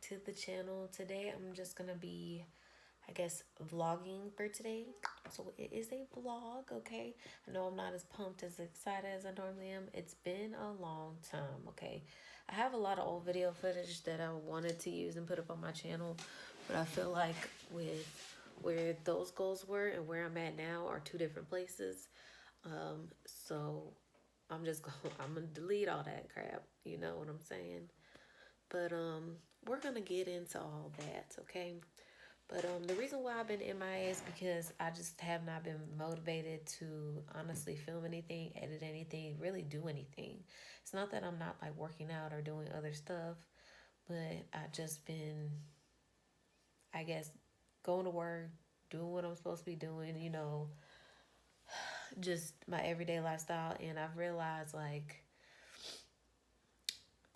to the channel. Today I'm just gonna be, I guess, vlogging for today. So it is a vlog, okay? I know I'm not as pumped, as excited as I normally am. It's been a long time, okay? I have a lot of old video footage that I wanted to use and put up on my channel, but I feel like with where those goals were and where I'm at now are two different places. So I'm gonna delete all that crap, you know what I'm saying? But we're gonna get into all that, okay? But the reason why I've been MIA is because I just have not been motivated to honestly film anything, edit anything, really do anything. It's not that I'm not like working out or doing other stuff, but I just been, I guess, going to work, doing what I'm supposed to be doing, you know, just my everyday lifestyle. And I've realized, like,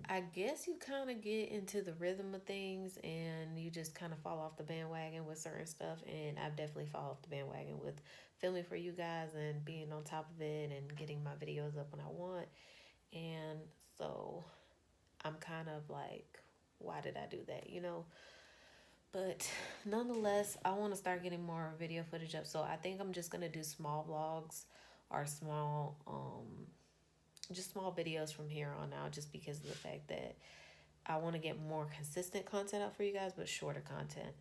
I guess you kind of get into the rhythm of things and you just kind of fall off the bandwagon with certain stuff. And I've definitely fallen off the bandwagon with filming for you guys and being on top of it and getting my videos up when I want. And so I'm kind of like, why did I do that, you know? But nonetheless, I want to start getting more video footage up. So I think I'm just going to do small vlogs or just small videos from here on out, just because of the fact that I want to get more consistent content out for you guys, but shorter content.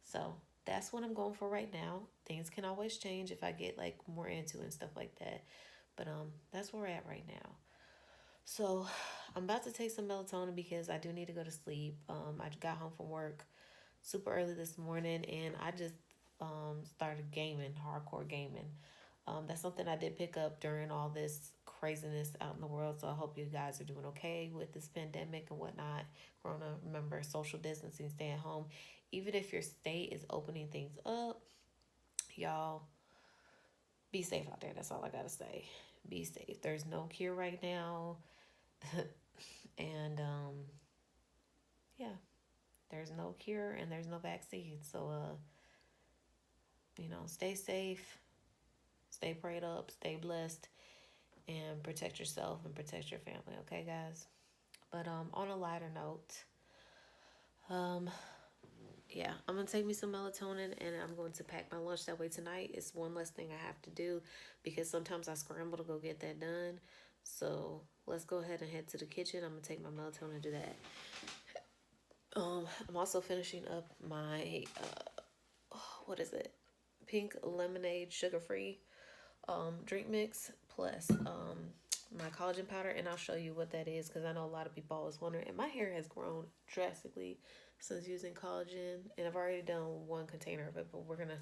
So that's what I'm going for right now. Things can always change if I get like more into it and stuff like that. But that's where we're at right now. So I'm about to take some melatonin because I do need to go to sleep. I got home from work super early this morning and I just started gaming, hardcore gaming. That's something I did pick up during all this craziness out in the world. So I hope you guys are doing okay with this pandemic and whatnot. Corona, remember social distancing, stay at home. Even if your state is opening things up, y'all be safe out there. That's all I gotta say. Be safe. There's no cure right now. and yeah, there's no cure and there's no vaccine. So stay safe, stay prayed up, stay blessed, and protect yourself and protect your family, okay, guys? But on a lighter note, yeah, I'm gonna take me some melatonin and I'm going to pack my lunch that way tonight. It's one less thing I have to do because sometimes I scramble to go get that done. So let's go ahead and head to the kitchen. I'm gonna take my melatonin and do that. I'm also finishing up my what is it? Pink lemonade sugar-free drink mix plus my collagen powder, and I'll show you what that is because I know a lot of people always wonder. And my hair has grown drastically since using collagen, and I've already done one container of it, but we're gonna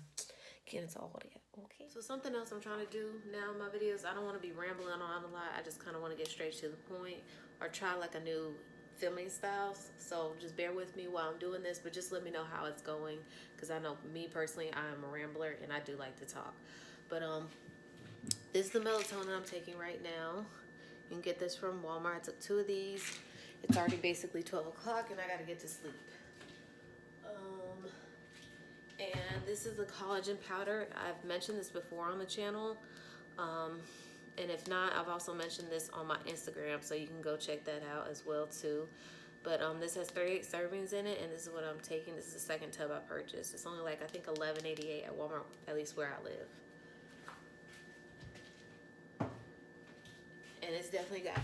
get into all that. Okay. So something else I'm trying to do now in my videos, I don't want to be rambling on a lot. I just kind of want to get straight to the point or try like a new filming styles. So just bear with me while I'm doing this, but just let me know how it's going because I know me personally, I am a rambler and I do like to talk. But this is the melatonin I'm taking right now. You can get this from Walmart. I took 2 of these. It's already basically 12 o'clock and I gotta get to sleep. And this is the collagen powder. I've mentioned this before on the channel. And if not, I've also mentioned this on my Instagram, so you can go check that out as well too. But this has 38 servings in it, and this is what I'm taking. This is the second tub I purchased. It's only like, I think, $11.88 at Walmart, at least where I live. And it's definitely got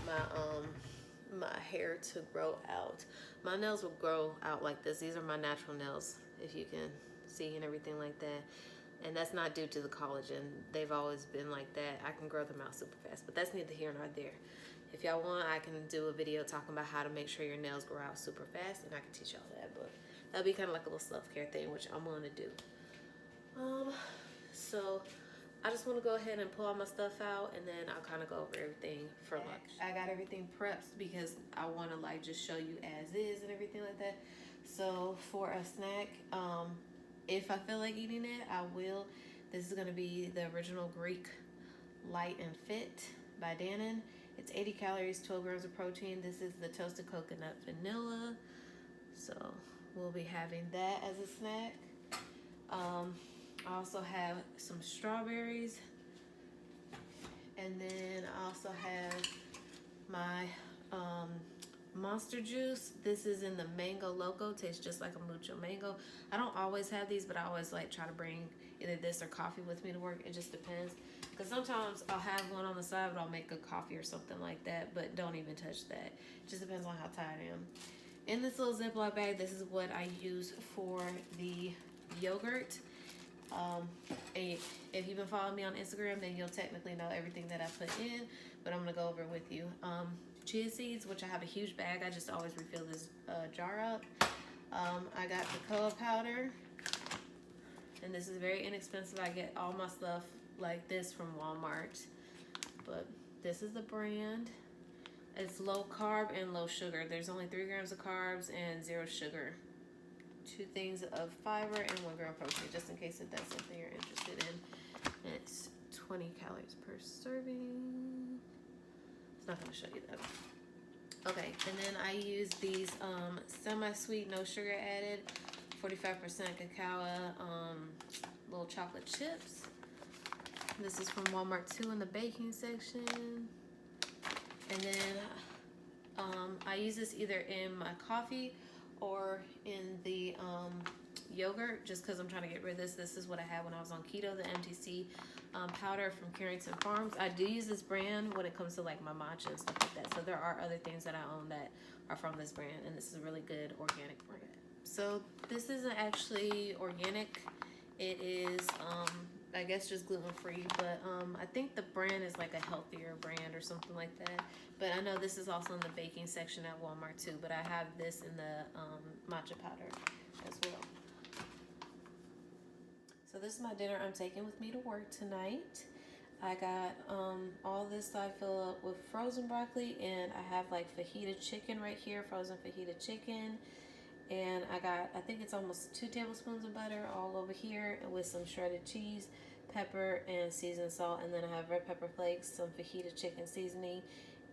my hair to grow out. My nails will grow out like this. These are my natural nails, if you can see, and everything like that. And that's not due to the collagen. They've always been like that. I can grow them out super fast, but that's neither here nor there. If y'all want, I can do a video talking about how to make sure your nails grow out super fast, and I can teach y'all that. But that'll be kind of like a little self-care thing, which I'm willing to do. So I just want to go ahead and pull all my stuff out, and then I'll kind of go over everything for lunch. I got everything prepped because I want to like just show you as is and everything like that. So for a snack, if I feel like eating it, I will. This is going to be the original Greek Light and Fit by Dannon. It's 80 calories, 12 grams of protein. This is the toasted coconut vanilla. So we'll be having that as a snack. I also have some strawberries. And then I also have my Monster Juice. This is in the Mango Loco. Tastes just like a mucho mango. I don't always have these, but I always like try to bring either this or coffee with me to work. It just depends. Because sometimes I'll have one on the side, but I'll make a coffee or something like that. But don't even touch that. It just depends on how tired I am. In this little Ziploc bag, this is what I use for the yogurt. And if you've been following me on Instagram, then you'll technically know everything that I put in, but I'm gonna go over it with you. Chia seeds, which I have a huge bag. I just always refill this jar up. I got the cocoa powder, and this is very inexpensive. I get all my stuff like this from Walmart, but this is the brand. It's low carb and low sugar. There's only 3 grams of carbs and 0 sugar. 2 things of fiber and 1 gram of protein, just in case if that's something you're interested in. And it's 20 calories per serving. It's not gonna show you that. Okay, and then I use these semi-sweet, no sugar added, 45% cacao, little chocolate chips. This is from Walmart too in the baking section. And then I use this either in my coffee or in the yogurt, just because I'm trying to get rid of this. This is what I had when I was on keto, the MTC powder from Carrington Farms. I do use this brand when it comes to like my matcha and stuff like that. So there are other things that I own that are from this brand, and this is a really good organic brand. So this isn't actually organic. It is, I guess, just gluten-free, but I think the brand is like a healthier brand or something like that. But I know this is also in the baking section at Walmart too, but I have this in the matcha powder as well. So this is my dinner I'm taking with me to work tonight. I got all this I fill up with frozen broccoli, and I have like fajita chicken right here, frozen fajita chicken. And I got, I think it's almost 2 tablespoons of butter all over here with some shredded cheese, pepper, and seasoned salt. And then I have red pepper flakes, some fajita chicken seasoning,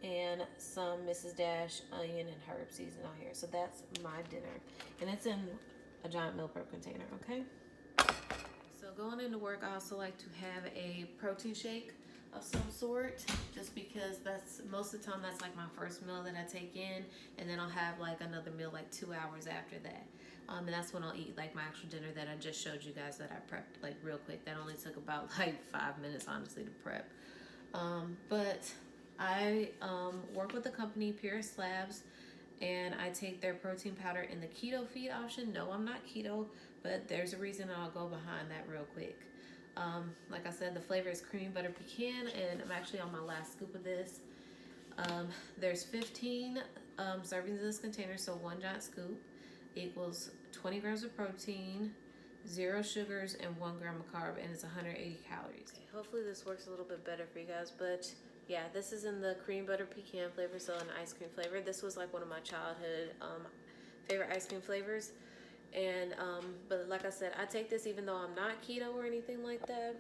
and some Mrs. Dash onion and herb seasoning on here. So that's my dinner. And it's in a giant meal prep container, okay? So going into work, I also like to have a protein shake of some sort, just because that's most of the time that's like my first meal that I take in, and then I'll have like another meal like 2 hours after that, and that's when I'll eat like my actual dinner that I just showed you guys that I prepped like real quick. That only took about like 5 minutes honestly to prep. But I work with the company Pure Slabs, and I take their protein powder in the keto feed option. No, I'm not keto, but there's a reason, and I'll go behind that real quick. Like I said, the flavor is creamy butter pecan, and I'm actually on my last scoop of this. There's 15 servings in this container, so 1 giant scoop equals 20 grams of protein, 0 sugars, and 1 gram of carb, and it's 180 calories. Okay, hopefully this works a little bit better for you guys, but yeah, this is in the cream butter pecan flavor, so an ice cream flavor. This was like one of my childhood favorite ice cream flavors. And but like I said, I take this even though I'm not keto or anything like that,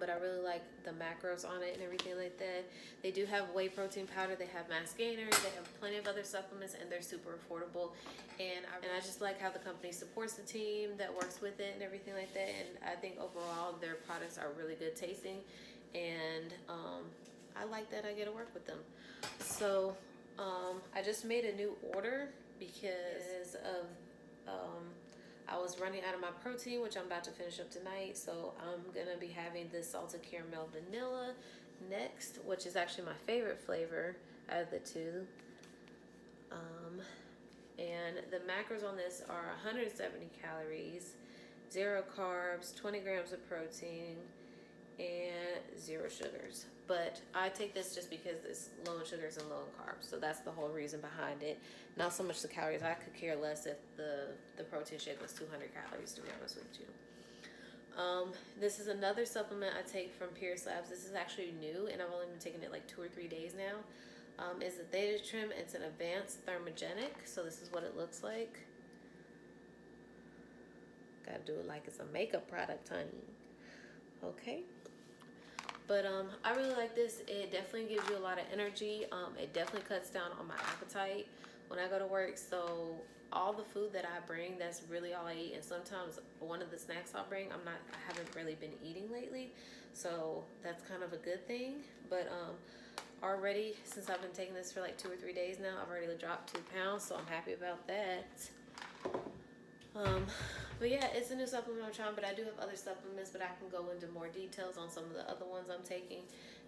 but I really like the macros on it and everything like that. They do have whey protein powder, they have mass gainers, they have plenty of other supplements, and they're super affordable. And I just like how the company supports the team that works with it and everything like that. And I think overall their products are really good tasting, and I like that I get to work with them. So I just made a new order because of I was running out of my protein, which I'm about to finish up tonight. So I'm gonna be having this salted caramel vanilla next, which is actually my favorite flavor out of the 2. And the macros on this are 170 calories, 0 carbs, 20 grams of protein, and 0 sugars. But I take this just because it's low in sugars and low in carbs, so that's the whole reason behind it. Not so much the calories. I could care less if the protein shake was 200 calories, to be honest with you. This is another supplement I take from Pure Slabs. This is actually new, and I've only been taking it like 2 or 3 days now. It's a Theta Trim. It's an advanced thermogenic, so this is what it looks like. Gotta do it like it's a makeup product, honey. Okay. But I really like this. It definitely gives you a lot of energy. It definitely cuts down on my appetite when I go to work. So all the food that I bring, that's really all I eat. And sometimes one of the snacks I'll bring, I haven't really been eating lately. So that's kind of a good thing. But already, since I've been taking this for like 2 or 3 days now, I've already dropped 2 pounds, so I'm happy about that. But yeah, it's a new supplement I'm trying, but I do have other supplements, but I can go into more details on some of the other ones I'm taking,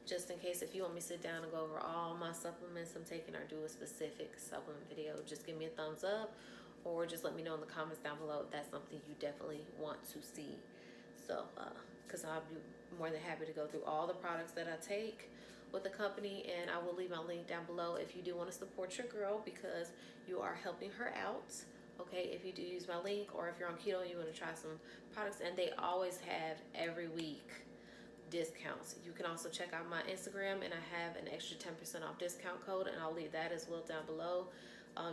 just in case if you want me to sit down and go over all my supplements I'm taking or do a specific supplement video, just give me a thumbs up or just let me know in the comments down below if that's something you definitely want to see. So, because I'll be more than happy to go through all the products that I take with the company, and I will leave my link down below if you do want to support your girl because you are helping her out. Okay, if you do use my link, or if you're on keto and you want to try some products, and they always have every week discounts. You can also check out my Instagram, and I have an extra 10% off discount code, and I'll leave that as well down below,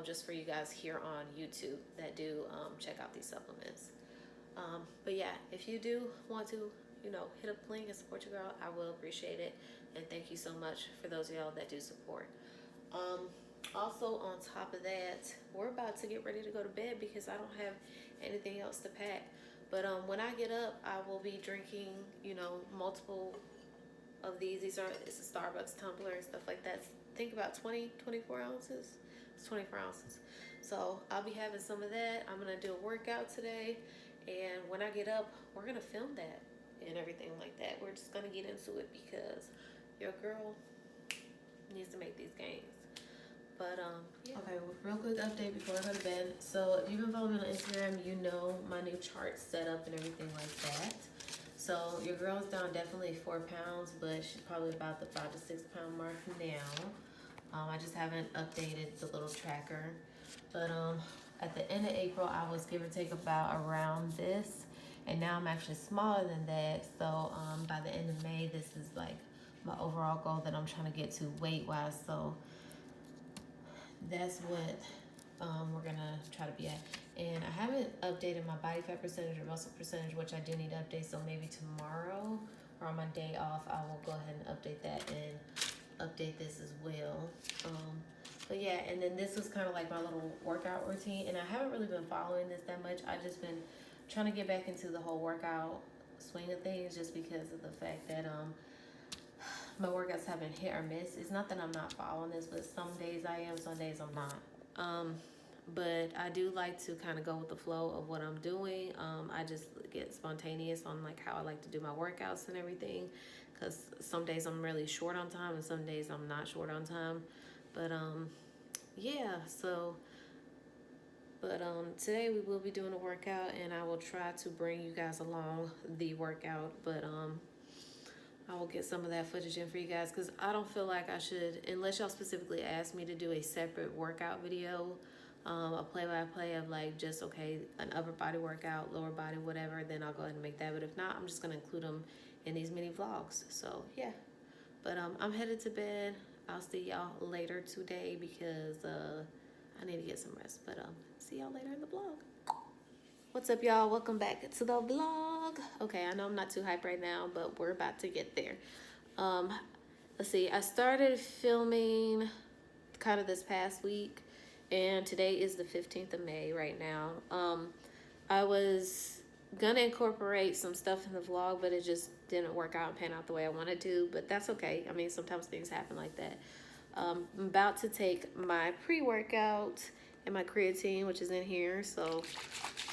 just for you guys here on YouTube that do check out these supplements. But yeah, if you do want to, hit up the link and support your girl, I will appreciate it, and thank you so much for those of y'all that do support. Also, on top of that, we're about to get ready to go to bed because I don't have anything else to pack. But when I get up, I will be drinking, multiple of these. It's a Starbucks tumbler and stuff like that. Think about 24 ounces. It's 24 ounces. So I'll be having some of that. I'm going to do a workout today. And when I get up, we're going to film that and everything like that. We're just going to get into it because your girl needs to make these gains. But yeah. Okay, real quick update before I go to bed. So if you've been following me on Instagram, you know my new chart set up and everything like that. So your girl's down definitely 4 pounds, but she's probably about the 5 to 6 pound mark now. I just haven't updated the little tracker. But at the end of April, I was give or take about around this, and now I'm actually smaller than that. So by the end of May, this is like my overall goal that I'm trying to get to weight wise. So that's what we're gonna try to be at. And I haven't updated my body fat percentage or muscle percentage, which I do need to update. So maybe tomorrow or on my day off, I will go ahead and update that and update this as well. But yeah, and then this was kind of like my little workout routine, and I haven't really been following this that much. I just been trying to get back into the whole workout swing of things, just because of the fact that my workouts have been hit or miss. It's not that I'm not following this, but some days I am, some days I'm not. But I do like to kind of go with the flow of what I'm doing. I just get spontaneous on like how I like to do my workouts and everything, because some days I'm really short on time and some days I'm not short on time. But yeah, so today we will be doing a workout, and I will try to bring you guys along the workout, but I will get some of that footage in for you guys, because I don't feel like I should, unless y'all specifically ask me to do a separate workout video, a play-by-play of like just, okay, an upper body workout, lower body, whatever, then I'll go ahead and make that. But if not, I'm just going to include them in these mini vlogs. So yeah, but I'm headed to bed. I'll see y'all later today because I need to get some rest. But see y'all later in the vlog. What's up, y'all? Welcome back to the vlog. Okay, I know I'm not too hype right now, but we're about to get there. Let's see. I started filming kind of this past week, and today is the 15th of May right now. I was gonna incorporate some stuff in the vlog, but it just didn't work out and pan out the way I wanted to, but that's okay. I mean, sometimes things happen like that. I'm about to take my pre-workout and my creatine, which is in here. So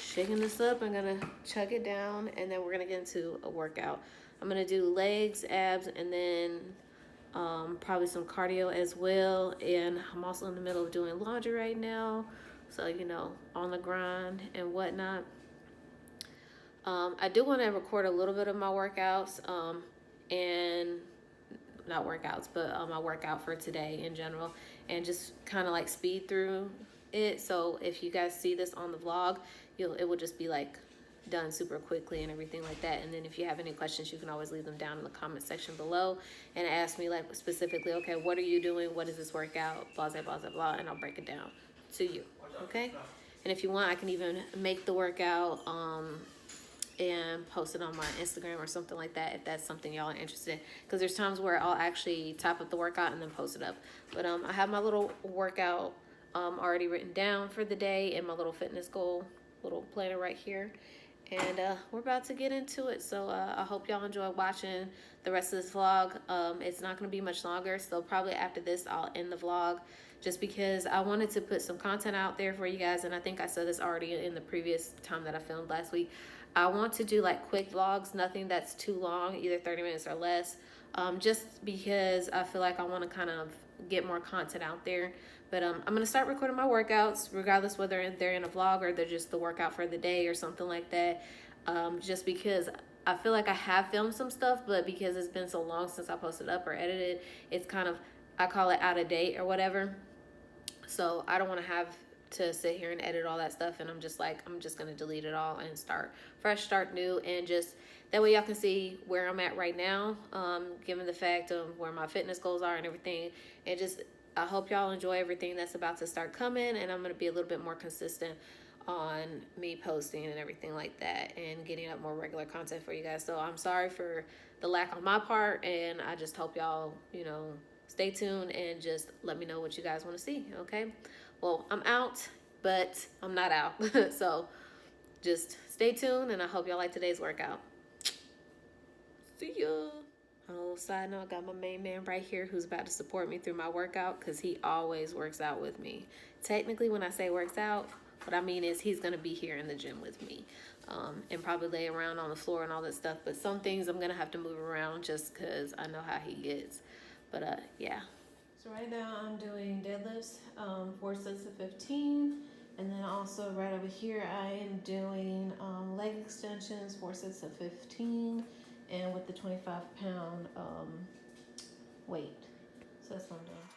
shaking this up, I'm gonna chug it down, and then we're gonna get into a workout. I'm gonna do legs, abs, and then probably some cardio as well. And I'm also in the middle of doing laundry right now, so on the grind and whatnot. I do want to record a little bit of my workouts, and not workouts, but my workout for today in general, and just kind of like speed through it. So if you guys see this on the vlog, it will just be like done super quickly and everything like that. And then if you have any questions, you can always leave them down in the comment section below and ask me like specifically, okay, what are you doing? What is this workout? Blah, blah, blah, blah, blah, and I'll break it down to you. Okay. And if you want, I can even make the workout, and post it on my Instagram or something like that, if that's something y'all are interested in. Because there's times where I'll actually type up the workout and then post it up. But I have my little workout already written down for the day in my little fitness goal little planner right here. and we're about to get into it. So I hope y'all enjoy watching the rest of this vlog. It's not going to be much longer, so probably after this I'll end the vlog, just because I wanted to put some content out there for you guys. And I think I said this already in the previous time that I filmed last week. I want to do like quick vlogs, nothing that's too long, either 30 minutes or less, just because I feel like I want to kind of get more content out there. But I'm going to start recording my workouts, regardless whether they're in a vlog or they're just the workout for the day or something like that. Just because I feel like I have filmed some stuff, but because it's been so long since I posted up or edited, it's kind of, I call it out of date or whatever. So I don't want to have to sit here and edit all that stuff. And I'm just like, I'm just going to delete it all and start fresh, start new. And just that way y'all can see where I'm at right now, given the fact of where my fitness goals are and everything. And just, I hope y'all enjoy everything that's about to start coming. And I'm going to be a little bit more consistent on me posting and everything like that, and getting up more regular content for you guys. So I'm sorry for the lack on my part, and I just hope y'all, you know, stay tuned and just let me know what you guys want to see. Okay, well, I'm out, but I'm not out. So just stay tuned, and I hope y'all like today's workout. See ya. On a little side note, I got my main man right here who's about to support me through my workout, because he always works out with me. Technically, when I say works out, what I mean is he's going to be here in the gym with me, and probably lay around on the floor and all that stuff. But some things I'm going to have to move around just because I know how he gets. But yeah. So right now I'm doing deadlifts, 4 sets of 15. And then also right over here I am doing leg extensions, 4 sets of 15. And with the 25-pound weight. So that's what I'm doing.